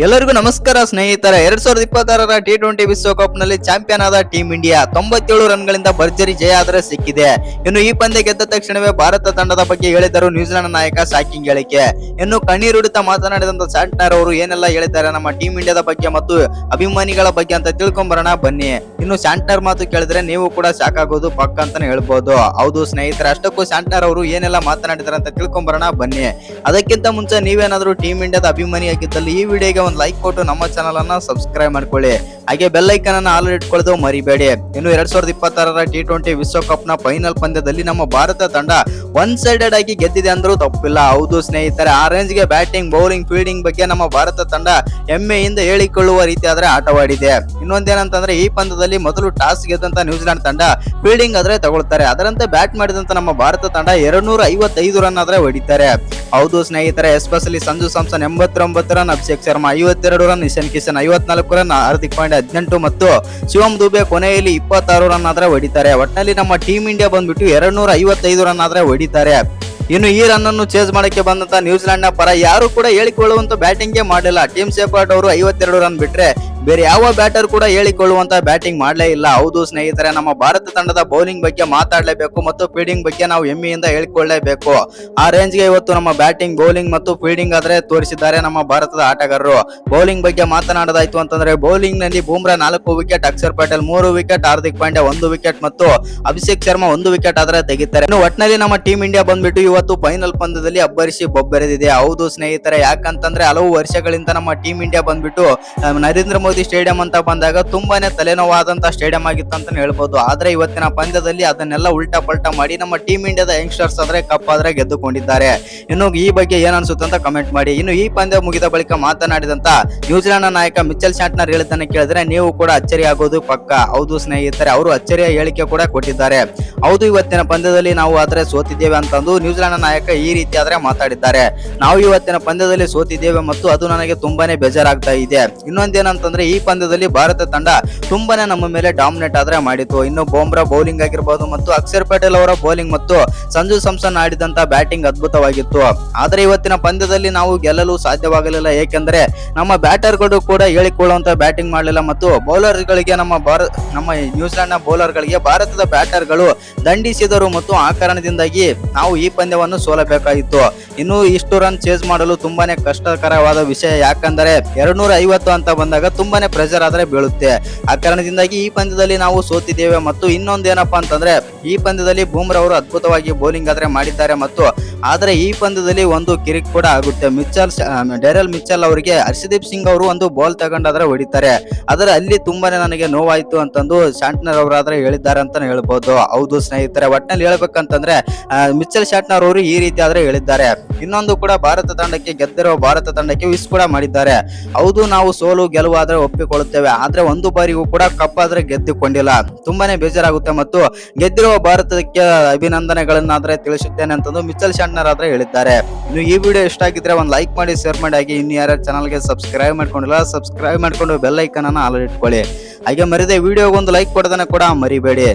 ಎಲ್ಲರಿಗೂ ನಮಸ್ಕಾರ ಸ್ನೇಹಿತರೆ. 2026ರ T20 ವಿಶ್ವಕಪ್ ನಲ್ಲಿ ಚಾಂಪಿಯನ್ ಆದ ಟೀಮ್ ಇಂಡಿಯಾ 97 ರನ್ಗಳಿಂದ ಭರ್ಜರಿ ಜಯ ಆದರೆ ಸಿಕ್ಕಿದೆ. ಇನ್ನು ಈ ಪಂದ್ಯ ಗೆದ್ದ ತಕ್ಷಣವೇ ಭಾರತ ತಂಡದ ಬಗ್ಗೆ ಹೇಳಿದರು ನ್ಯೂಜಿಲೆಂಡ್ ನಾಯಕ ಶಾಕಿಂಗ್ ಹೇಳಿಕೆ. ಇನ್ನು ಕಣ್ಣೀರುಡಿತ ಮಾತನಾಡಿದಂತ ಶಾಂಟ್ನರ್ ಅವರು ಏನೆಲ್ಲ ಹೇಳಿದ್ದಾರೆ ನಮ್ಮ ಟೀಮ್ ಇಂಡಿಯಾದ ಬಗ್ಗೆ ಮತ್ತು ಅಭಿಮಾನಿಗಳ ಬಗ್ಗೆ ಅಂತ ತಿಳ್ಕೊಂಬರೋಣ ಬನ್ನಿ. ಇನ್ನು ಶಾಂಟ್ನರ್ ಮಾತು ಕೇಳಿದ್ರೆ ನೀವು ಕೂಡ ಶಾಕ್ ಆಗೋದು ಪಕ್ಕ ಅಂತಾನೆ ಹೇಳ್ಬೋದು. ಹೌದು ಸ್ನೇಹಿತರೆ, ಅಷ್ಟಕ್ಕೂ ಶಾಂಟ್ನರ್ ಅವರು ಏನೆಲ್ಲ ಮಾತನಾಡಿದಾರೆ ಅಂತ ತಿಳ್ಕೊಂಬರೋಣ ಬನ್ನಿ. ಅದಕ್ಕಿಂತ ಮುಂಚೆ ನೀವೇನಾದ್ರೂ ಟೀಮ್ ಇಂಡಿಯಾದ ಅಭಿಮಾನಿ ಆಗಿದ್ದಲ್ಲಿ ಈ ವಿಡಿಯೋಗೆ ಒಂದು ಲೈಕ್ ಕೊಟ್ಟು ನಮ್ಮ ಚಾನಲ್ ಅನ್ನ ಸಬ್ಸ್ಕ್ರೈಬ್ ಮಾಡ್ಕೊಳ್ಳಿ. ಹಾಗೆ ಬೆಲ್ ಐಕನ್ ಅನ್ನು ಆಲ್ ಇಟ್ಕೊಳ್ಳೋದು ಮರಿಬೇಡಿ. ಇನ್ನು 2026ರ T20 ವಿಶ್ವಕಪ್ ನ ಫೈನಲ್ ಪಂದ್ಯದಲ್ಲಿ ನಮ್ಮ ಭಾರತ ತಂಡ ಒನ್ ಸೈಡೆಡ್ ಆಗಿ ಗೆದ್ದಿದೆ ಅಂದ್ರೂ ತಪ್ಪಿಲ್ಲ. ಹೌದು ಸ್ನೇಹಿತರೆ, ಆ ರೇಂಜ್ ಗೆ ಬ್ಯಾಟಿಂಗ್, ಬೌಲಿಂಗ್, ಫೀಲ್ಡಿಂಗ್ ಬಗ್ಗೆ ನಮ್ಮ ಭಾರತ ತಂಡ ಹೆಮ್ಮೆಯಿಂದ ಹೇಳಿಕೊಳ್ಳುವ ರೀತಿ ಆದ್ರೆ ಆಟವಾಡಿದೆ. ಇನ್ನೊಂದೇನಂತಂದ್ರೆ ಈ ಪಂದ್ಯದಲ್ಲಿ ಮೊದಲು ಟಾಸ್ ಗೆದ್ದಂತ ನ್ಯೂಜಿಲೆಂಡ್ ತಂಡ ಫೀಲ್ಡಿಂಗ್ ಆದ್ರೆ ತಗೊಳ್ತಾರೆ. ಅದರಂತೆ ಬ್ಯಾಟ್ ಮಾಡಿದಂತ ನಮ್ಮ ಭಾರತ ತಂಡ 255 ರನ್ ಆದ್ರೆ ಹೊಡಿತಾರೆ. ಹೌದು ಸ್ನೇಹಿತರೆ, especially Sanju Samson 89 run, Abhishek Sharma 52 run, Ishan Kishan 54 run, Hardik Pandya 18 ಮತ್ತು ಶಿವಮ್ ದುಬೆ ಕೊನೆಯಲ್ಲಿ 26 ರನ್ ಆದ್ರೆ ಹೊಡಿತಾರೆ. ಒಟ್ಟಿನಲ್ಲಿ ನಮ್ಮ ಟೀಮ್ ಇಂಡಿಯಾ ಬಂದ್ಬಿಟ್ಟು 255 ರನ್ ಆದ್ರೆ ಹೊಡಿತಾರೆ. ಇನ್ನು ಈ ರನ್ ಅನ್ನು ಚೇಸ್ ಮಾಡಕ್ಕೆ ಬಂದಂತ ನ್ಯೂಜಿಲೆಂಡ್ ನ ಪರ ಯಾರು ಕೂಡ ಹೇಳಿಕೊಳ್ಳುವಂತ ಬ್ಯಾಟಿಂಗ್ ಮಾಡಿಲ್ಲ. ಟೀಮ್ ಶೆಫರ್ಡ್ ಅವರು 52 ರನ್ ಬಿಟ್ರೆ ಬೇರೆ ಯಾವ ಬ್ಯಾಟರ್ ಕೂಡ ಹೇಳಿಕೊಳ್ಳುವಂತ ಬ್ಯಾಟಿಂಗ್ ಮಾಡಲೇ ಇಲ್ಲ. ಹೌದು ಸ್ನೇಹಿತರೆ, ನಮ್ಮ ಭಾರತ ತಂಡದ ಬೌಲಿಂಗ್ ಬಗ್ಗೆ ಮಾತಾಡಲೇಬೇಕು ಮತ್ತು ಫೀಲ್ಡಿಂಗ್ ಬಗ್ಗೆ ನಾವು ಹೆಮ್ಮೆಯಿಂದ ಹೇಳಿಕೊಳ್ಳಲೇಬೇಕು. ಆ ರೇಂಜ್ಗೆ ಇವತ್ತು ನಮ್ಮ ಬ್ಯಾಟಿಂಗ್, ಬೌಲಿಂಗ್ ಮತ್ತು ಫೀಲ್ಡಿಂಗ್ ಆದ್ರೆ ತೋರಿಸಿದ್ದಾರೆ ನಮ್ಮ ಭಾರತದ ಆಟಗಾರರು. ಬೌಲಿಂಗ್ ಬಗ್ಗೆ ಮಾತನಾಡೋದಾಯ್ತು ಅಂತಂದ್ರೆ ಬೌಲಿಂಗ್ ನಲ್ಲಿ Bumrah 4 wicket, Akshar Patel 3 wicket, Hardik Pandya 1 wicket ಮತ್ತು ಅಭಿಷೇಕ್ ಶರ್ಮಾ 1 ವಿಕೆಟ್ ಆದ್ರೆ ತೆಗಿತಾರೆ. ಇನ್ನು ಒಟ್ಟಿನಲ್ಲಿ ನಮ್ಮ ಟೀಮ್ ಇಂಡಿಯಾ ಬಂದ್ಬಿಟ್ಟು ಇವತ್ತು ಫೈನಲ್ ಪಂದ್ಯದಲ್ಲಿ ಅಬ್ಬರಿಸಿ ಬೊಬ್ಬೆರೆದಿದೆ. ಹೌದು ಸ್ನೇಹಿತರೆ, ಯಾಕಂತಂದ್ರೆ ಹಲವು ವರ್ಷಗಳಿಂದ ನಮ್ಮ ಟೀಮ್ ಇಂಡಿಯಾ ಬಂದ್ಬಿಟ್ಟು ನರೇಂದ್ರ ಮೋದಿ ಸ್ಟೇಡಿಯಂ ಅಂತ ಬಂದಾಗ ತುಂಬಾನೇ ತಲೆನೋವಾದಂತ ಸ್ಟೇಡಿಯಂ ಆಗಿತ್ತು ಅಂತ ಹೇಳ್ಬೋದು. ಆದ್ರೆ ಇವತ್ತಿನ ಪಂದ್ಯದಲ್ಲಿ ಅದನ್ನೆಲ್ಲ ಉಲ್ಟಾ ಪಲ್ಟಾ ಮಾಡಿ ನಮ್ಮ ಟೀಮ್ ಇಂಡಿಯಾದ ಯಂಗ್ಸ್ಟರ್ಸ್ ಆದ್ರೆ ಕಪ್ ಆದ್ರೆ ಗೆದ್ದುಕೊಂಡಿದ್ದಾರೆ. ಇನ್ನು ಈ ಬಗ್ಗೆ ಏನ್ ಅನ್ಸುತ್ತೆ ಅಂತ ಕಮೆಂಟ್ ಮಾಡಿ. ಇನ್ನು ಈ ಪಂದ್ಯ ಮುಗಿದ ಬಳಿಕ ಮಾತನಾಡಿದಂತ ನ್ಯೂಜಿಲೆಂಡ್ ನಾಯಕ ಮಿಚೆಲ್ ಶಾಂಟ್ನರ್ ಹೇಳಿದ್ದನ್ನ ಕೇಳಿದ್ರೆ ನೀವು ಕೂಡ ಅಚ್ಚರಿ ಆಗೋದು ಪಕ್ಕ. ಹೌದು ಸ್ನೇಹಿತರೆ, ಅವರು ಅಚ್ಚರಿಯ ಹೇಳಿಕೆ ಕೂಡ ಕೊಟ್ಟಿದ್ದಾರೆ. ಹೌದು, ಇವತ್ತಿನ ಪಂದ್ಯದಲ್ಲಿ ನಾವು ಆದ್ರೆ ಸೋತಿದ್ದೇವೆ ಅಂತಂದು ನ್ಯೂಜಿಲೆಂಡ್ ನಾಯಕ ಈ ರೀತಿ ಆದ್ರೆ ಮಾತಾಡಿದ್ದಾರೆ. ನಾವು ಇವತ್ತಿನ ಪಂದ್ಯದಲ್ಲಿ ಸೋತಿದ್ದೇವೆ ಮತ್ತು ಅದು ನನಗೆ ತುಂಬಾನೇ ಬೇಜಾರಾಗ್ತಾ ಇದೆ. ಇನ್ನೊಂದೇನಂತಂದ್ರೆ ಈ ಪಂದ್ಯದಲ್ಲಿ ಭಾರತ ತಂಡ ತುಂಬಾನೇ ನಮ್ಮ ಮೇಲೆ ಡಾಮಿನೇಟ್ ಆದ್ರೆ ಮಾಡಿತ್ತು. ಇನ್ನು ಬೂಮ್ರಾ ಬೌಲಿಂಗ್ ಆಗಿರ್ಬೋದು ಮತ್ತು ಅಕ್ಷರ್ ಪಟೇಲ್ ಅವರ ಬೌಲಿಂಗ್ ಮತ್ತು ಸಂಜು ಸ್ಯಾಮ್ಸನ್ ಆಡಿದಂತ ಬ್ಯಾಟಿಂಗ್ ಅದ್ಭುತವಾಗಿತ್ತು. ಆದ್ರೆ ಇವತ್ತಿನ ಪಂದ್ಯದಲ್ಲಿ ನಾವು ಗೆಲ್ಲಲು ಸಾಧ್ಯವಾಗಲಿಲ್ಲ. ಏಕೆಂದ್ರೆ ನಮ್ಮ ಬ್ಯಾಟರ್ಗಳು ಕೂಡ ಹೇಳಿಕೊಳ್ಳುವಂತ ಬ್ಯಾಟಿಂಗ್ ಮಾಡಲಿಲ್ಲ ಮತ್ತು ಬೌಲರ್ಗಳಿಗೆ ನಮ್ಮ ನ್ಯೂಜಿಲೆಂಡ್ ನ ಬೌಲರ್ಗಳಿಗೆ ಭಾರತದ ಬ್ಯಾಟರ್ಗಳು ದಂಡಿಸಿದರು ಮತ್ತು ಆ ಕಾರಣದಿಂದಾಗಿ ನಾವು ಈ ಪಂದ್ಯವನ್ನು ಸೋಲಬೇಕಾಗಿತ್ತು. ಇನ್ನು ಇಷ್ಟು ರನ್ ಚೇಸ್ ಮಾಡಲು ತುಂಬಾನೇ ಕಷ್ಟಕರವಾದ ವಿಷಯ. ಯಾಕಂದ್ರೆ 250 ಅಂತ ಬಂದಾಗ ತುಂಬಾನೇ ಪ್ರೆಷರ್ ಆದ್ರೆ ಬೀಳುತ್ತೆ. ಆ ಕಾರಣದಿಂದಾಗಿ ಈ ಪಂದ್ಯದಲ್ಲಿ ನಾವು ಸೋತಿದ್ದೇವೆ. ಮತ್ತು ಇನ್ನೊಂದೇನಪ್ಪಾ ಅಂತಂದ್ರೆ ಈ ಪಂದ್ಯದಲ್ಲಿ ಬೂಮ್ರಾ ಅವರು ಅದ್ಭುತವಾಗಿ ಬೌಲಿಂಗ್ ಆದ್ರೆ ಮಾಡಿದ್ದಾರೆ ಮತ್ತು ಆದ್ರೆ ಈ ಪಂದ್ಯದಲ್ಲಿ ಒಂದು ಕಿರಿಕ್ ಕೂಡ ಆಗುತ್ತೆ. ಡೇರೆಲ್ ಮಿಚೆಲ್ ಅವರಿಗೆ ಹರ್ಷದೀಪ್ ಸಿಂಗ್ ಅವರು ಒಂದು ಬಾಲ್ ತಗೊಂಡಾದ್ರೆ ಹೊಡಿತಾರೆ. ಆದ್ರೆ ಅಲ್ಲಿ ತುಂಬಾನೇ ನನಗೆ ನೋವಾಯ್ತು ಅಂತಂದು ಶಾಂಟ್ನರ್ ಅವರಾದ್ರೆ ಹೇಳಿದ್ದಾರೆ ಅಂತ ಹೇಳ್ಬೋದು. ಹೌದು ಸ್ನೇಹಿತರೆ, ಒಟ್ಟಿನಲ್ಲಿ ಹೇಳ್ಬೇಕಂತಂದ್ರೆ ಮಿಚೆಲ್ ಶಾಂಟ್ನರ್ ಅವರು ಈ ರೀತಿ ಆದ್ರೆ ಹೇಳಿದ್ದಾರೆ. ಇನ್ನೊಂದು ಕೂಡ ಭಾರತ ತಂಡಕ್ಕೆ ಗೆದ್ದಿರುವ ಭಾರತ ತಂಡಕ್ಕೆ ವಿಶ್ ಕೂಡ ಮಾಡಿದ್ದಾರೆ. ಹೌದು, ನಾವು ಸೋಲು ಗೆಲುವು ಆದ್ರೆ ಒಪ್ಪಿಕೊಳ್ಳುತ್ತೇವೆ, ಆದ್ರೆ ಒಂದು ಬಾರಿಗೂ ಕೂಡ ಕಪ್ ಆದ್ರೆ ಗೆದ್ದುಕೊಂಡಿಲ್ಲ. ತುಂಬಾನೇ ಬೇಜಾರಾಗುತ್ತೆ ಮತ್ತು ಗೆದ್ದಿರುವ ಭಾರತಕ್ಕೆ ಅಭಿನಂದನೆಗಳನ್ನಾದ್ರೆ ತಿಳಿಸುತ್ತೇನೆ ಅಂತಂದು ಮಿಚೆಲ್ ಶಾಂಟ್ನರ್ ಆದ್ರೆ ಹೇಳಿದ್ದಾರೆ. ಇನ್ನು ಈ ವಿಡಿಯೋ ಇಷ್ಟ ಆಗಿದ್ರೆ ಒಂದು ಲೈಕ್ ಮಾಡಿ, ಶೇರ್ ಮಾಡಿ. ಹಾಗೆ ಇನ್ನು ಯಾರ್ಯಾರು ಚಾನಲ್ಗೆ ಸಬ್ಸ್ಕ್ರೈಬ್ ಮಾಡ್ಕೊಂಡಿಲ್ಲ ಸಬ್ಸ್ಕ್ರೈಬ್ ಮಾಡ್ಕೊಂಡು ಬೆಲ್ ಐಕನ್ ಅನ್ನ ಆಲ್ ಇಟ್ಕೊಳ್ಳಿ. ಹಾಗೆ ಮರಿದೆ ವಿಡಿಯೋಗೊಂದು ಲೈಕ್ ಕೊಡೋದನ್ನ ಕೂಡ ಮರಿಬೇಡಿ.